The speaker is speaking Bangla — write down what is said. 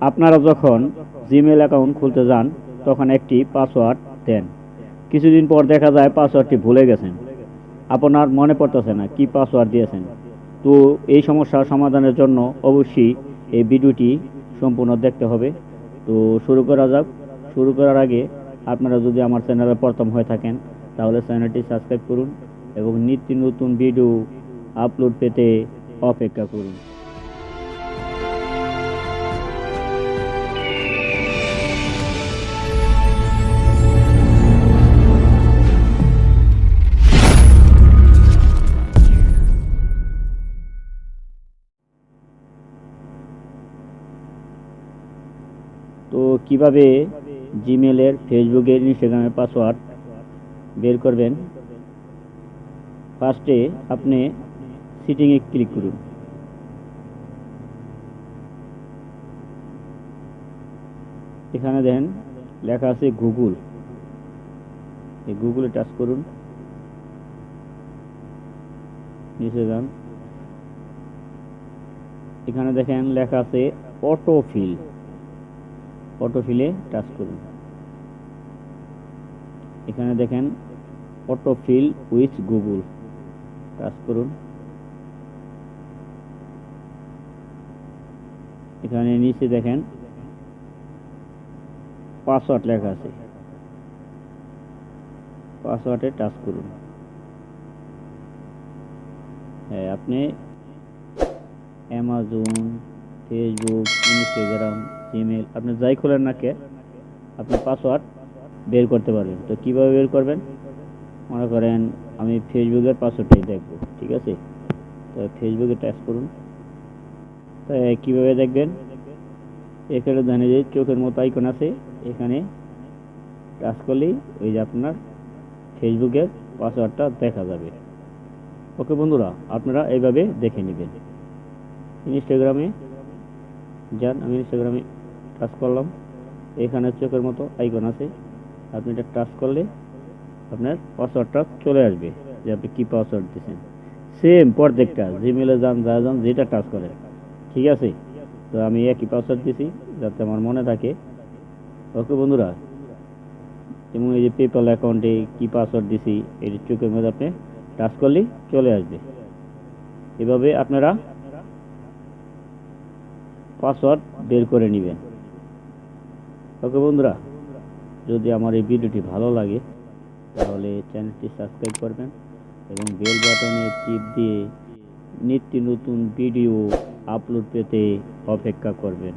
আপনারা যখন জিমেল অ্যাকাউন্ট খুলতে যান তখন একটি পাসওয়ার্ড দেন। কিছুদিন পর দেখা যায় পাসওয়ার্ডটি ভুলে গেছেন, আপনার মনে পড়তেছে না কি পাসওয়ার্ড দিয়েছেন। তো এই সমস্যার সমাধানের জন্য অবশ্যই এই ভিডিওটি সম্পূর্ণ দেখতে হবে। তো শুরু করা যাক। শুরু করার আগে আপনারা যদি আমার চ্যানেলে প্রথম হয়ে থাকেন তাহলে চ্যানেলটি সাবস্ক্রাইব করুন এবং নিত্য নতুন ভিডিও আপলোড পেতে অপেক্ষা করুন। তো কিভাবে জিমেলের, ফেসবুকের, ইনস্টাগ্রামের পাসওয়ার্ড বের করবেন। ফার্স্টে আপনি সেটিংয়ে ক্লিক করুন। এখানে দেখেন লেখা আছে গুগল, এই গুগলে টাচ করুন। নিচে যান, এখানে দেখেন লেখা আছে অটোফিল, অটোফিলে টাচ করুন। এখানে দেখেন অটোফিল উইথ গুগল, টাচ করুন। এখানে নিচে দেখেন পাসওয়ার্ড লেখা আছে, পাসওয়ার্ডে টাচ করুন। হ্যাঁ, আপনি অ্যামাজন, ফেসবুক, ইনস্টাগ্রাম, জিমেল আপনি যাই খোলেন না কে আপনি পাসওয়ার্ড বের করতে পারবেন। তো কিভাবে বের করবেন, মনে করেন আমি ফেসবুকের পাসওয়ার্ডটাই দেখব, ঠিক আছে। তো ফেসবুকে টাচ করুন। তো কীভাবে দেখবেন, এখানে জানে যে চোখের মতো আইকন আছে, এখানে টাচ করলেই ওই যে আপনার ফেসবুকের পাসওয়ার্ডটা দেখা যাবে। ওকে বন্ধুরা, আপনারা এইভাবে দেখে নেবেন। ইনস্টাগ্রামে যান, আমি ইনস্টাগ্রামে টাচ করলাম, এখানে চোখের মতো আইকন আছে, আপনি এটা টাচ করলে আপনার পাসওয়ার্ডটা চলে আসবে যে আপনি কী পাসওয়ার্ড দিয়েছেন। সেম প্রত্যেকটা জিমেলে যান, যেটা টাচ করেন, ঠিক আছে। তো আমি একই পাসওয়ার্ড দিয়েছি যাতে আমার মনে থাকে। ওকে বন্ধুরা, এবং এই যে পেপ্যাল অ্যাকাউন্টে কী পাসওয়ার্ড দিছি এটি চোখের মধ্যে আপনি টাচ করলেই চলে আসবে। এভাবে আপনারা পাসওয়ার্ড বের করে নেবেন। ওকে বন্ধুরা, যদি আমার এই ভিডিওটি ভালো লাগে তাহলে চ্যানেলটি সাবস্ক্রাইব করবেন এবং বেল বাটনে টিপ দিয়ে নিত্য নতুন ভিডিও আপলোড পেতে অপেক্ষা করবেন।